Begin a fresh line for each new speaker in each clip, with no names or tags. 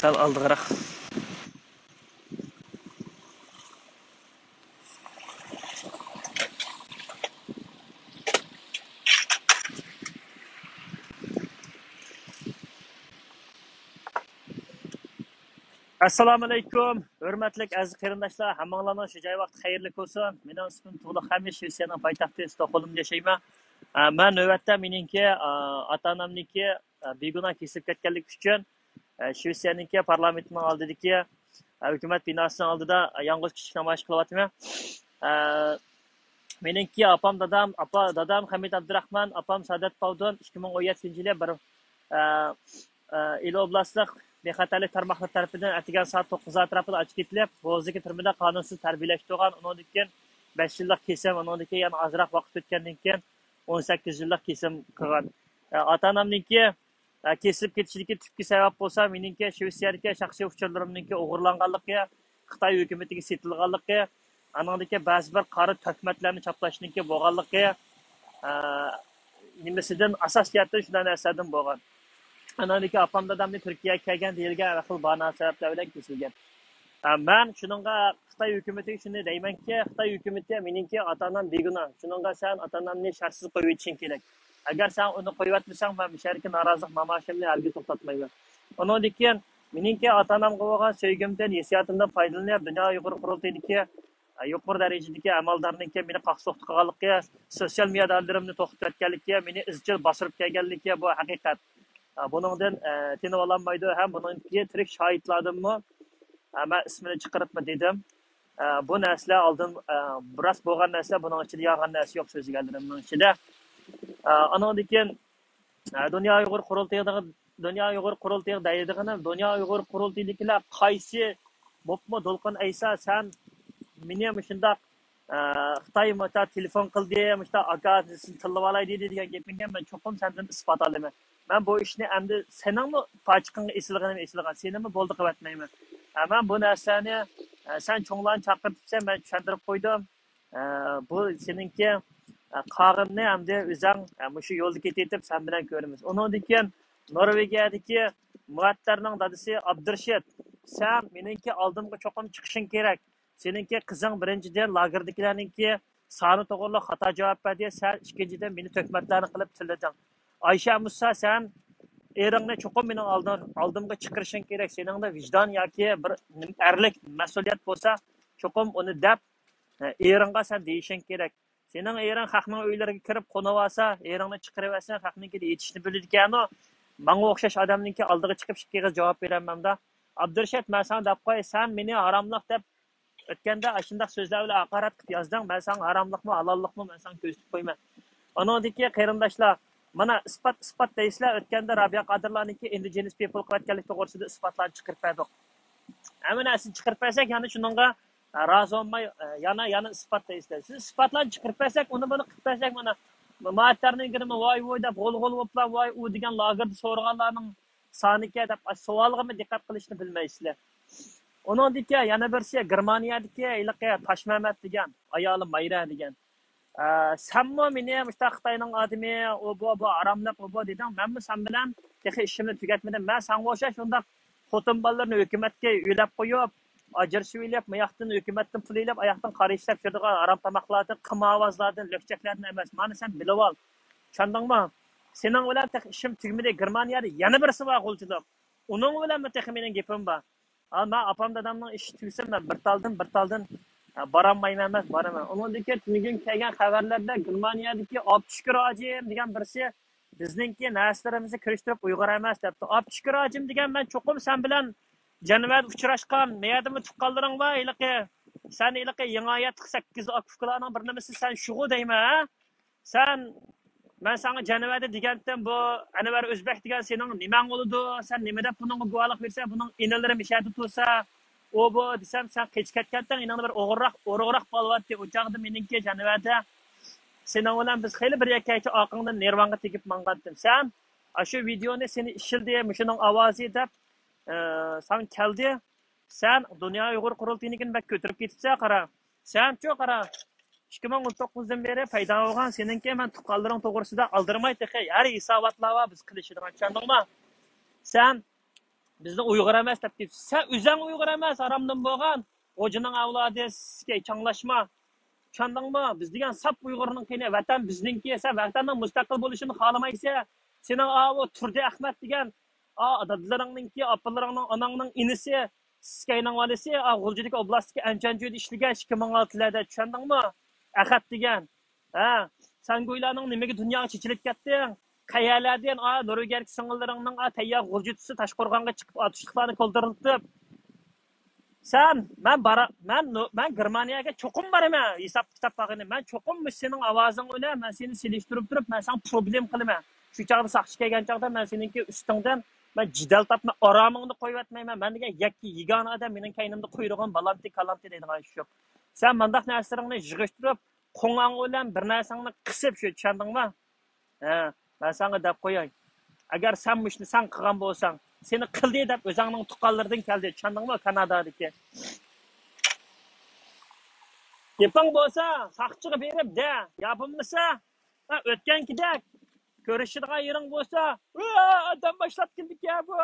Sal aldıqıraq. Assalomu alaykum. Hurmatli aziz qarindoshlar, hammanglarning shu joy vaqt xayrli bo'lsin. Mening ismim Tug'liq Hamish, Shvetsiyaning poytaxti Stokgolmda yashayman. Men navbatda meningki ota-onamniki begunoh kesib ketganlik uchun Shvetsiyaniki parlamentining oldidagi hukumat binosining oldida yolg'iz kichik namoyish qilyapman. Meningki dadam Hamid Abdurahmon, opam Sadat Pavdon 2017-yili bir Il oblastlik bexatarlik tarmoqlar tarafidan atigan soat 9 atrofida ochib ketilib, Bo'zdagi turmada qonunsiz tarbiyalashtirgan, undan keyin 5 yillik kesim, undan keyin yana ozroq vaqt o'tgandan keyin 18 yillik kesim qilgan. Ota-onamniki kesib ketishligi tufki sabab bo'lsa, meningki Shvetsiyadagi shaxsiy uchurlarimniki o'g'irlanganligi, Xitoy hukumatiga setilganligi, anandagi ba'zi bir qora tuhmatlarni choplashniki bo'lganligi, nimasidan asosiyatdan shunday narsadan bo'lgan. Anandaki opam dadamni Turkiyaga kelgan deyilgan ahil bana sabablar bilan kesilgan. Men shuningga Xitoy hukumatiga shuni deymanki, Xitoy hukumati meningki ota-onam begunoh. Shuningga sen ota-onamni shartsiz qo'yib o'tishing kerak. Agar sen uni qo'yib o'tmasang, men musharika norozilik namoyishimni hargiz to'xtatmayman. Undan keyin meningki ota-onamga bo'lgan sevgimdan, hisiyotimdan foydalanib, Dunyo Uyg'ur qurultayidagi yuqori darajadagi amaldorniki meni qaqsoqti qilganligi, sotsial medialarimni to'xtatganligi, meni izchil bosirib kelganligi bu haqiqat. Buningdan tinib ololmaydi ham buningki tirik shohidlardimmi men ismini chiqaribmi dedim. Bu narsa oldin biroz bo'lgan narsa, buning ichida yolg'on narsa yo'q so'zgallarimning ichida. Andan keyin Dunyo Uyg'ur qurultayi deydigan Dunyo Uyg'ur qurultayidagilar qaysi bo'pmi Dolqin Aysa sen meni shundoq Xitoy mata telefon qildi, mishta aka sizni tillab olay dedi degan gapingga men cho'qim sendan isbot olaman. Men bu ishni endi seningmi pachiqingga esilgan, senimi bo'ldi qilatmayman. Men bu narsani sen cho'nglarni chaqirtibsan, men tushuntirib qo'ydim. Bu seninki qog'inni endi o'zing shu yo'lda ketib sen bilan ko'ramiz. Undan keyin Norvegiyadagi muattarning dadasi Abdurshid, sen meningki oldimga cho'qim chiqishing kerak. Seninki qizing birinchidan lagerdagilarningki soni to'g'ri xato javob berdi, sen ikkinchidan meni tuhmatlarni qilib tillading. Ayşe Musa sen eringni cho'qim mening oldimga chiqarishing kerak. Seningda vijdon yoki bir erlik mas'uliyat bo'lsa, cho'qim uni deb eringga sen deyishing kerak. Sening ering xalqning uylariga kirib qo'nib olsa, eringni chiqarib olsa, xalqningga yetishni biladi ekan. Menga o'xshash odamningki oldiga chiqib ikkiga javob beraman-da. Abdurshid, men sana deb qo'y, sen meni haromlik deb o'tganda shunday so'zlar bilan haqorat qilib yozding. Men sana haromlikmi, halollikmi men sana ko'rsatib qo'yman. Anadagi qarindoshlar, mana isbot deysizlar, o'tganda Rabia Qodirlarniki indigenous people qilayotganlik to'g'risida isbotlarni chiqarib berdik. Ammo narsani chiqarib bersak, yana shuningga rozi bo'lmay yana isbot deysizlar. Siz isbotlarni chiqarib bersak, uni buni qilib bersak, mana muattarningimi voy deb g'ol bo'liblar, voy u degan lagerda so'rganlarning soniga deb savolga diqqat qilishni bilmaysizlar. Uningdiki yana birisi Germaniyadagi Toshmamat degan ayoli Mayra degan. Senmi meni mushta Xitoyning odami, bu aromlik bu dedim. Menmi sen bilan texi ishimni tugatmadim. Men senga o'xshash unda xotin bolalarni hukumatga uylab qo'yib, ajrashib olib, mayaqdan hukumatdan pul olib, oyoqdan qora ishlab yuradigan arom tamoqlardan, qimavozlardan, lokchaklardan emas. Meni sen bilib ol. Tushundingmi? Sening bilan texi ishim tugmadi. Germaniyada yana birisi bor qo'lchilik. Uning bilan texi mening gapim bor. Men opam dadamning ishi tugsa men bir taldan baranmayman emas, boraman. Undan keyin bugun kelgan xabarlarda Germaniyadagi Abdushukur hojim degan birisi bizningki narsalarimizni kirishtirib Uyg'ur emas debdi. Abdushukur hojim degan men cho'qim sen bilan Janvada uchrashgan, meyadimi tuqqanlaring bor, sen Yangoyat 8 akufkalarning bir nimasi sen shug'u deyman. Men sana Janvada degandan bu Anvar O'zbek degan sening nimang bo'ladi? Sen nima deb buningga guvohlik bersa, buning inalari mishadi tursa, bu desam sen kechkatdan inanib bir o'g'roq bo'lyapti. O'chog'da meningki Janvada sening bilan biz xeyli bir yakkachi oqingdan nervanga tegib mangandim. Sen shu videoni seni ishildi, mushuning ovozi deb sen keldi. Sen Dunyo Uyg'ur qurultayinikin bak ko'tarib ketibsan, qara. Sen-chu qara. 2019dan beri paydo bo'lgan seningki men tuqqanlaring to'g'risida aldirmay texi har hisobotlar biz qilishadigan tushundingmi? Sen bizni Uyg'ur emas deb ketdi. Sen o'zing Uyg'ur emas, haramdan bo'lgan. O'jining avlodi sizga changlashma. Tushundingmi? Biz degan sap Uyg'urning qiyni vatan bizningki esa vatanning mustaqil bo'lishini xohlamaysa, sening o Turdi Ahmad degan dadlaringninki, opalaringning, onangning inisi, sizkayning valisi, G'uljidagi oblastdagi Anchanjoyda ishlagan 2006-larda tushundingmi? Ahad degan. Ha, sen go'ylarning nimaga dunyoga chechilib ketding? Qayerlardan Nurgarga sing'illaringning tayyor G'uljidisi Toshqo'rg'onga chiqib otishliqlarni qoldirib ben Germaniyaga cho'qim boraman, hisob kitob bag'ini. Men cho'qim sening ovozing bilan men seni selishtirib turib, men sen problem qilaman. Shu chaqda saqchi kelgan chaqda men seninki ustingdan men jidal topma oromingni qo'yib atmayman. Men degan yakki yigona odam mening kaynimda qo'yirgan balanti kalanti deydigan ish yo'q. Sen mandaq narsalarni yig'ishtirib, qo'ng'ang bilan bir narsangni qisib shu tushundingmi? Ha, men senga deb qo'yay. Agar sen mushni sen qilgan bo'lsang, seni qildi deb o'zingning tuqqanlardan keldi. Tushundingmi? Kanadadagi. Yapang bo'lsa, saqchiga berib de, yapilmasa, o'tgankidek ko'rishadigan yering bo'lsa, odam boshlab keldik-ya bu,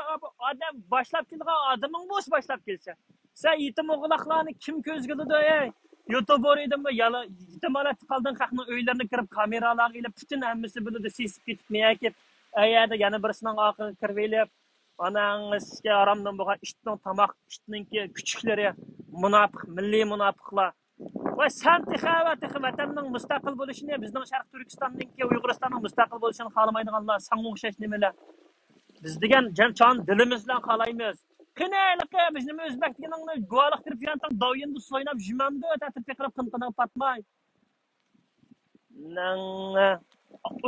odam boshlab kelgan odaming bo'lsa boshlab kelsa. Sen yetim o'g'loqlarni kim ko'zgilidi, ey? YouTube o'raydim-mi? Yetimlar qoldan xalqning uylarini kirib kameralarga ilib, butun hammasi biladi, sesib ketibmi yoki ayada yana birisining orqaga kirib elib, onangizga aramdan bo'lgan itning tomoq, itningki kuchuklari, munofiq, milliy munofiqlar. Va sen vatanning mustaqil bo'lishini, bizning Sharq Turkistonninki, Uyg'uristonning mustaqil bo'lishini xohlamaydiganlar, sen o'xshash nimalar? Biz degan jamchon dilimiz bilan xohlaymiz. Qanayliqi bizni o'zbek deganingni guvohlik qilib yurgan doyinni so'ynab jimamdi, ta'tirib qilib qinqinib patmay.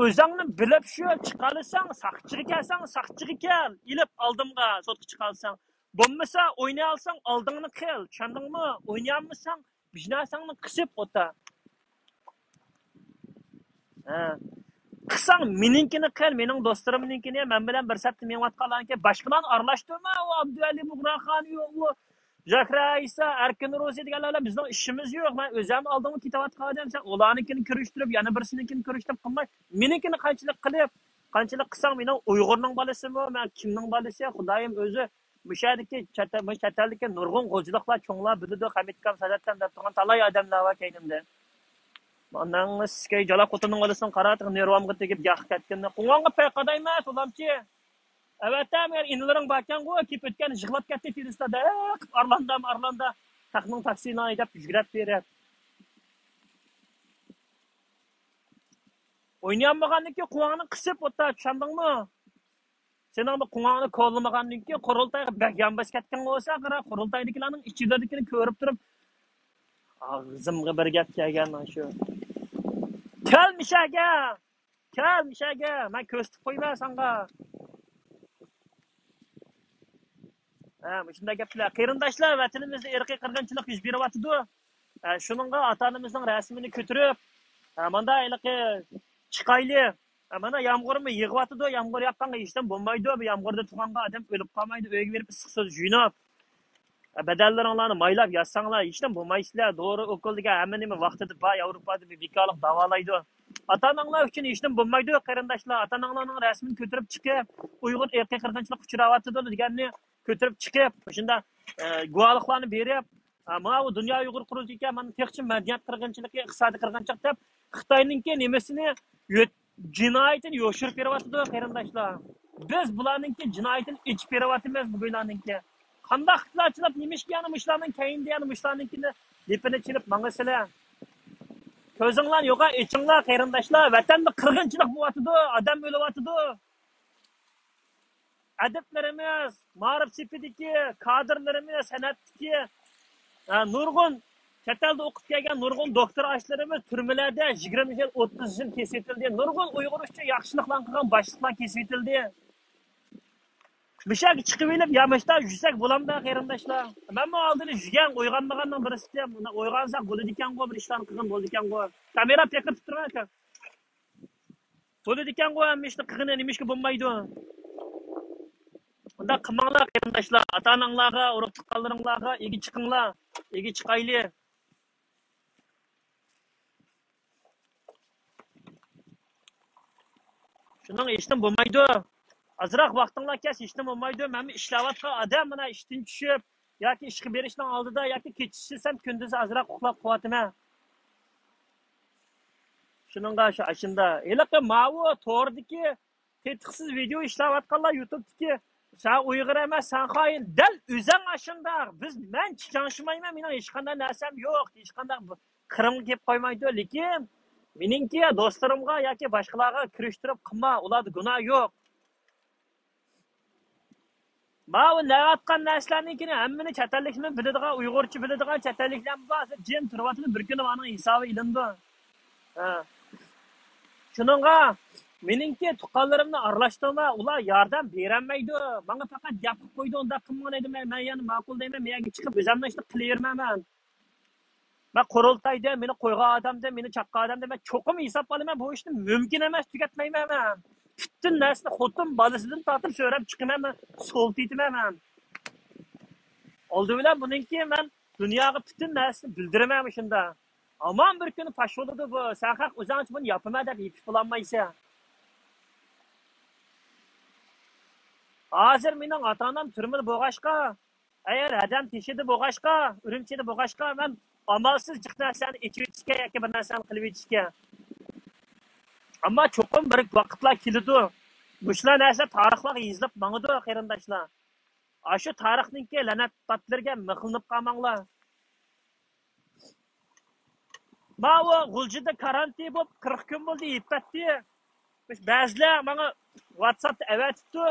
O'zingni bilib shu chiqarsang, saqchiga kelsang, saqchiga kel, ilib oldimga sotga chiqarsang. Bo'lmasa o'ynay olsang, oldingni qil. Tushundingmi? O'ynayolmasang, bijnasangni qisib o'ta. Qisang meninkini qil, mening do'stlarimninkini, men bilan bir sapti menvatqanlarga boshqalarni aralashtirma. O Abduali Bughraxon yo'q, u Zahra Isa, Arkin Rozi deganlar bizning ishimiz yo'q. Men o'zim oldimga ketayotgan odam, sen ularnikini ko'rishtirib, yana birisinikini ko'rishtirib qilmay, meninkini qanchalik qilib, qanchalik qilsang, mening Uyg'urning bolasimi, men kimning bolasi, Xudoyim o'zi mushadiki chataldagi nurg'un g'o'jliqlar, cho'nglar biladi, Hamidkam Sadatdan deb turgan talay odamlar va kaynimda. Ondan sizga jala qo'tining olasini qaratib, nervamga tegib yaq ketganda, qo'ng'onga payqadaymas, ulamchi. Evet, eğer inlerin bakkan bu ekip ötken jıglat ketdi Filistada, Arlanda, taxның taksini aytib yügrep berip. Oynayanmagandaki qo'ng'oni qisib o'ta, tushundingmi? Sening bu qo'ng'oni qo'llamagandaki qurultayga bag'an bas ketgan bo'lsa, qara qurultaydagilarning ichidagini ko'rib turib, og'zimga bir gap kelgan shu. Kelmishaga, men ko'stib qo'yman senga. Shunday gaplar. Qarindoshlar, vatanimizda irqiy qirg'inchilik yuz beryapti. Shuningga ota-onamizning rasmini ko'tarib, mana ayliqi chiqayli. Mana yomg'irmi yig'yapti, yomg'ir yoqqanga ishdan bo'lmaydi. Bu yomg'irda turganda odam o'lib qolmaydi, uyga berib issiq so'z juyunib. Badallaringlarni maylab yazsanglar, ishdan bo'lmaysizlar. To'g'ri o'qildiga hamma nima vaqtida bor, Yevropada bekorlik davolaydi. Ota-onalar uchun ishdan bo'lmaydi, qarindoshlar. Ota-onalarning rasmini ko'tarib chiqib, Uyg'ur irqiy qirg'inchilik uchrayapti deganni ko'tarib chiqib, shunda guvohliklarni berib, mana bu dunyo Uyg'ur qurultayga mana texnik madaniyat qirg'inchiligi, iqtisodiy qirg'inchilik deb Xitoyninki nimasini jinoyatini yo'shirib beryapti qarindoshlar. Biz bularninki jinoyatini ichib beryapmiz bugunlarninki. Qanday xitoychilar nimishgani mushlarning kayin degani mushlarninkini lepini chilib mangasizlar. Ko'zinglar yo'qa, ichinglar qarindoshlar, vatanda qirg'inchilik bo'lyapti, odam o'lyapti. Adiblerimiz, ma'rif sepidiki, kadrlarimiz, san'atdagi nurg'un chet elda o'qib kelgan nurg'un doktor ashlarimiz turmalarda 20 yil, 30 yil kesildi. Nurg'un Uyg'ur uchun yaxshiliklar qilgan boshliqlar kesildi. Bishak chiqib elib yamashda yursak bo'lamda qarindoshlar. Men bu oldini yurgan, uyg'onmaganning birisi, uyg'onsak bo'ladi ekan-ku, bir ishlarni qilgan bo'ldi ekan-ku. Kamera pekib turgan ekan. Bo'ladi ekan-ku, ham ishni qilgan nimishga bo'lmaydi. Bunda qilmanglar qarindoshlar, ota-onanglarga, urug' tuqqanlaringlarga egi chiqinglar, egi chiqayli. Shuning ishdan bo'lmaydi. Azroq vaqtinglar kes, hech nima bo'lmaydi. Men ishlayotgan odam mana ishdan tushib yoki ishga berishning oldida yoki kechishsam kunduzi azroq uxlab qo'yataman. Shuningga shu ashunda iliqi mavu to'g'ridiki tetiqsiz video ishlayotganlar YouTube'dagi sen Uyg'ur emas, sen xoin. Dal o'zing ashunda. Men chiqanishmayman, mening hech qanday narsam yo'q, hech qanday qirimga kelib qo'ymaydi. Lekin meningki do'stlarimga yoki boshqalarga kirishtirib qilma, ularda gunoh yo'q. Mana nayotgan narsalarnikini hammani chet ellikni biladigan, Uyg'urcha biladigan chet elliklar bor. Jin turibdi, bir kuni mening hisobi ilindi. Shuningga meningki tuqqanlarimni aralashtirma, ular yordam berolmaydi. Menga faqat gap qilib qo'ydi, unda qilmagan edim. Men yana ma'qul deyman, men yerga chiqib o'zimni ishni qilavermayman. Ben qurultayda meni qo'ygan odamda, meni chaqqan odamda men cho'qim hisob olaman. Bu ishni mumkin emas, tugatmayman men. Butun narsani xotin bolasidan tortib so'rab chiqaman, men so'ltiytiman. Oldi bilan buningki men dunyoga butun narsani bildiraman shunda. Aman bir kuni fash bo'ladi bu. Sen haq o'zing buni yapaman deb yetib bo'lolmaysan. Hozir mening ota-onam turmada bo'lg'ashqa, agar adam teshida bo'lg'ashqa, Urumchida bo'lg'ashqa men amalsiz jiq narsani ichib ichishga yoki bir narsani qilib ichishga. Ammo cho'qim bir vaqtlar keladi. Bushlar narsa tarixlarga yozilib mangdi qarindoshlar. Shu tarixningki la'nat patlarga mixlinib qolmanglar. Mana G'uljida karantin bo'lib 40 kun bo'ldi, yetdi. Ba'zilar menga WhatsAppda avatibdi.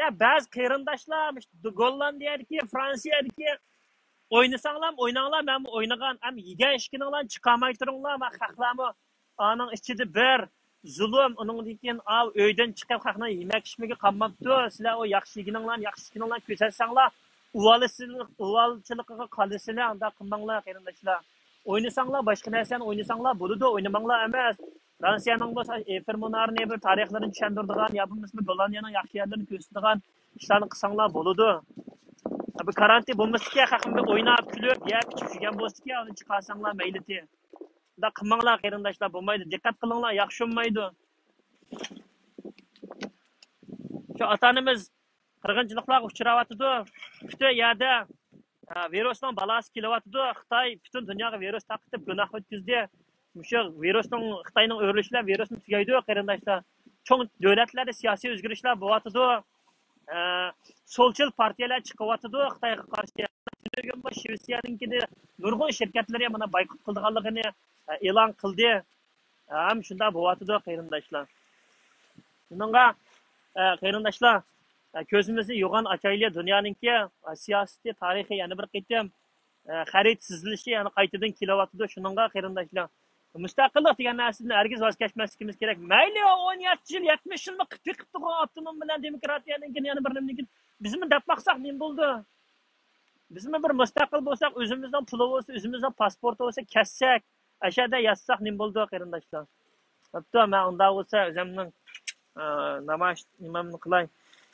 Ya ba'zi qarindoshlar Gollandiyadagi, Fransiyadagi o'ynasanglar, men o'ynagan, ham yegan ishkininglar chiqamay turinglar, men haqlarmi aning ichida bir zulm, uningdan keyin uydan chiqib haqni yemak ishmiga qolmabdi. Sizlar o yaxshiliginglar ko'rsatsanglar, uvalchilikqa qolasizlar, unda qilmanglar qarindoshlar. O'ynasanglar, boshqa narsani o'ynasanglar bo'ladi, o'ynamanglar emas. Fransiyaning bu efir monarni bir tarixlarini tushundiradigan, yo bo'lmasa Gollandiyaning yaxshi yerlarini ko'rsatadigan ishlarni qilsanglar bo'ladi. Bu karantin bo'lmasa, haqimda o'ynab, kulib, yeb, ichib yurgan bo'lsa, uni chiqarsanglar mayliti. Unda qilmanglar qarindoshlar, bo'lmaydi. Diqqat qilinglar, yaxshi bo'lmaydi. Shu ota-onamiz qirg'inchiliklarga uchrayotdi. Butun yerda virusning balasi kelyapti. Xitoy butun dunyoga virus taqib gunoh o'tkazdi. Shu virusning Xitoyning o'rilishlar virusni tugaydi qarindoshlar. Cho'ng davlatlarda siyosiy o'zgarishlar bo'lyapti. Solchil partiyalar chiqyapti Xitoyga qarshi. Bu Shvetsiyaninki nurg'un shirkatlar mana boykot qilganligini e'lon qildi. Ham shunda bo'lyapti qarindoshlar. Bunga qarindoshlar ko'zimizni yo'g'on ochaylik, dunyoninki siyosiy tarixiy yana bir qitim xarit sizilishi yana qaytadan kelyapti. Shunga qarindoshlar mustaqillik degan narsadan hargiz voz kechmasligimiz kerak. Mayli 17 yil, 70 yilmi qilib turgan avtonom bilan demokratiyaning yana bir nimanikin bizmi deb baqsaq nima bo'ldi? Bizmi bir mustaqil bo'lsak, o'zimizdan puli bo'lsa, o'zimizdan pasporti bo'lsa, kassak, ashada yazsak nima bo'ldi qarindoshlar? Hatto men unda bo'lsa o'zimning namoyish nimamni qilay.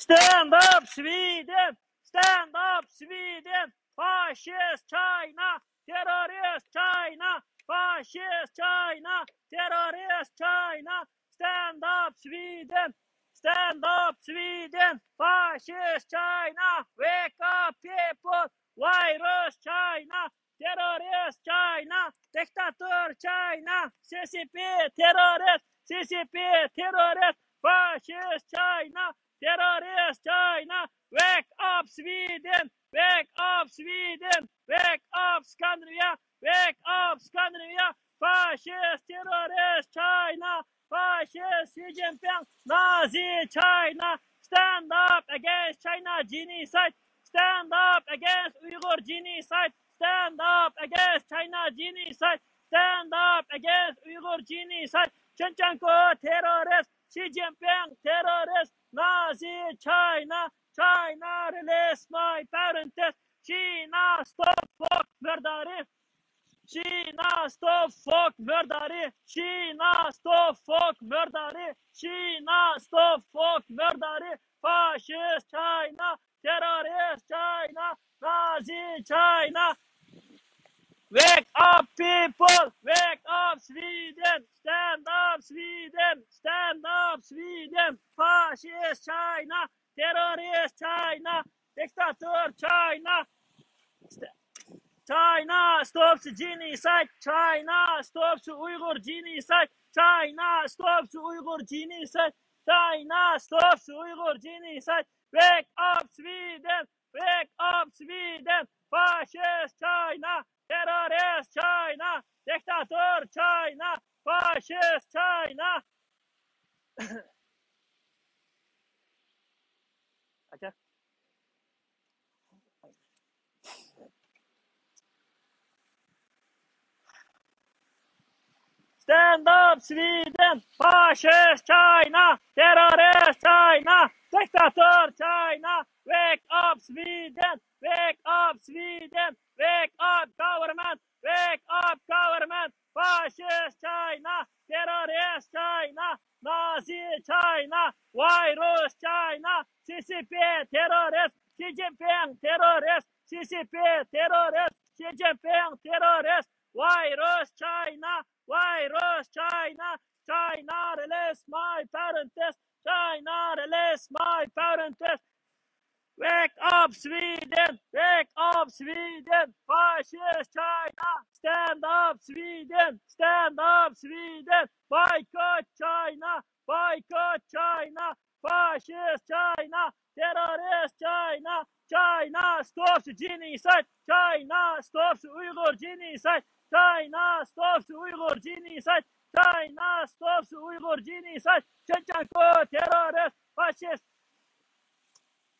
Stand up Sweden! Stand up Sweden! Fascist China! Terrorist China! Fascist China! Terrorist China! Stand up Sweden! Stand up Sweden! Fascist China! Wake up people! Virus China! Terrorist China! Dictator China! CCP terrorist! CCP terrorist! Fascist China! Terrorist China! Wake up Sweden! Wake up Sweden! Wake up Scandinavia! Wake up Scandinavia! Fascist terrorist China! Fascist Xi Jinping! Nazi China! Stand up against China genocide! Stand up against Uyghur genocide! Stand up against China genocide! Stand up against Uyghur genocide! Chinchenko terrorist! Xi Jinping terrorist! Nazi China! China release my parents! China stop fuck murdery! China stop fuck murdery! China stop fuck murdery! China stop fuck murdery! Fascist China! Terrorist China! Nazi China! Wake up people! Wake up Sweden! Stand up Sweden! Stand up Sweden! Fascist fascist China, terrorist China, dictator China. China stops genocide. China stops Uyghur genocide. China stops Uyghur genocide. China stops Uyghur genocide. Wake up Sweden. Wake up Sweden. Fascist China. Terrorist China. Dictator China. Fascist China. Acha. Stand up Sweden. Fascist China. Terrorist China. Dictator China. Wake up Sweden. Wake up Sweden. Wake up government. Wake up government. Fascist China. Terrorist China. Nazi China. Virus China. CCP terrorist. Xi Jinping terrorist. CCP terrorist. Xi Jinping terrorist. Virus China. Virus China. China release my parents. China release my parents. Wake up Sweden. Wake up Sweden. Fascist China. Stand up Sweden. Stand up Sweden. Boycott China. Boycott China. Fascist China. Terrorist China. China stops genocide. China stops Uyghur genocide. China stops Uyghur genocide. China stops Uyghur genocide. Chechenko terrorist. Fascist.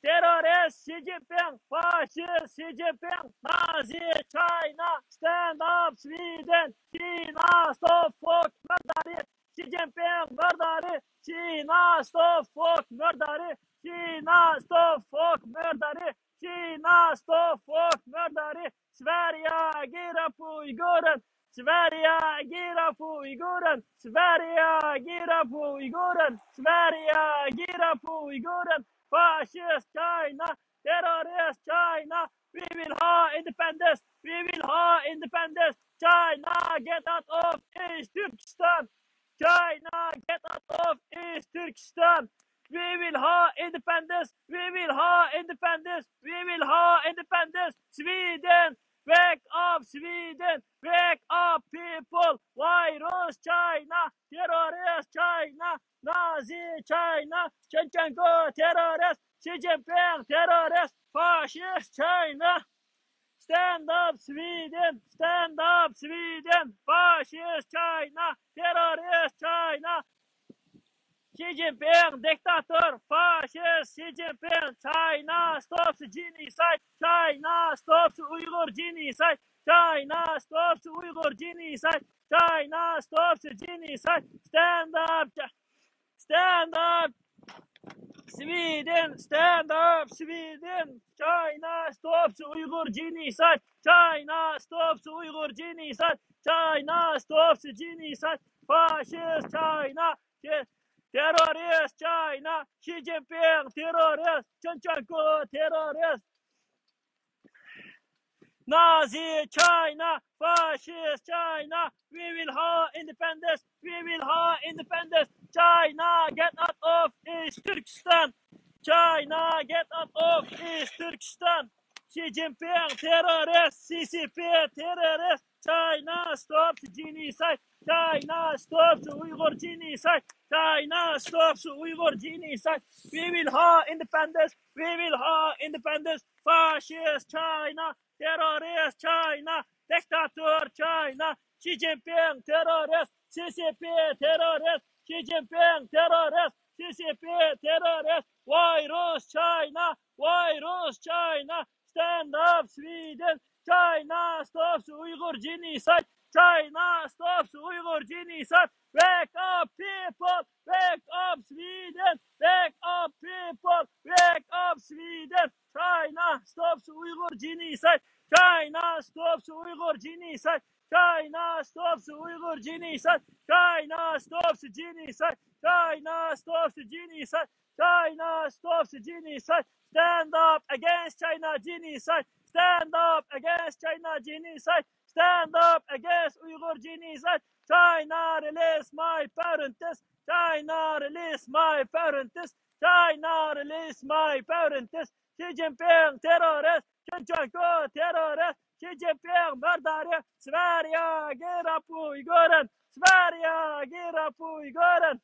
Terrorist Xi Jinping. Fascist Xi Jinping. Nazi China. Stand up Sweden. China stop fuck murder. Xi Jinping murder. China stop fuck murder. China stop fuck murder. China stop fuck murder. Sverige agerar på Uiguren. Sverige agerar på Uiguren. Sverige agerar på Uiguren. Sverige agerar på Uiguren. Fascist China. Terrorist China. We will have independence. We will have independence. China get out of East Turkestan. China get out of East Turkestan. We will have independence. We will have independence. We will have independence. Sweden. Wake up Sweden. Wake up people. Virus China. Terrorist China. Nazi China. Chechenko terrorist. Xi Jinping terrorist. Fascist China. Stand up Sweden. Stand up Sweden. Fascist China. Terrorist China. Xi Jinping dictator. Fascist Xi Jinping. China stops genocide. China stops Uyghur genocide. China stops Uyghur genocide. China stops genocide. Stand up. Stand up Sweden. Stand up Sweden. China stops Uyghur genocide. China stops Uyghur genocide. China stops genocide. Fascist China. Terrorist China. Xi Jinping terrorist. Chechenko terrorist. Nazi China. Fascist China. We will have independence. We will have independence. China get out of East Turkestan. China get out of East Turkestan. Xi Jinping terrorist. CCP terrorist. China stops genocide. China stops Uyghur genocide. China stops Uyghur genocide. We will have independence. We will have independence. Fascist China. Terrorist China. Dictator China. Xi Jinping terrorist. CCP terrorist. Xi Jinping terrorist. CCP terrorist. Virus China. Virus China. Stand up Sweden. China stops Uyghur genocide. China stops Uyghur genocide. Wake up people. Wake up Sweden. Wake up people. Wake up Sweden. China stops Uyghur genocide. China stops Uyghur genocide. China stops Uyghur genocide. China stops genocide. China stops genocide. China stops genocide. Stand up against China genocide. Stand up against China genocide. Stand up against Uyghur genocide. China release my parents. China release my parents. China release my parents. Xi Jinping terrorist. Kim Jong-un terrorist. Xi Jinping murderer. Sverige ger upp Uiguren. Sverige ger upp Uiguren.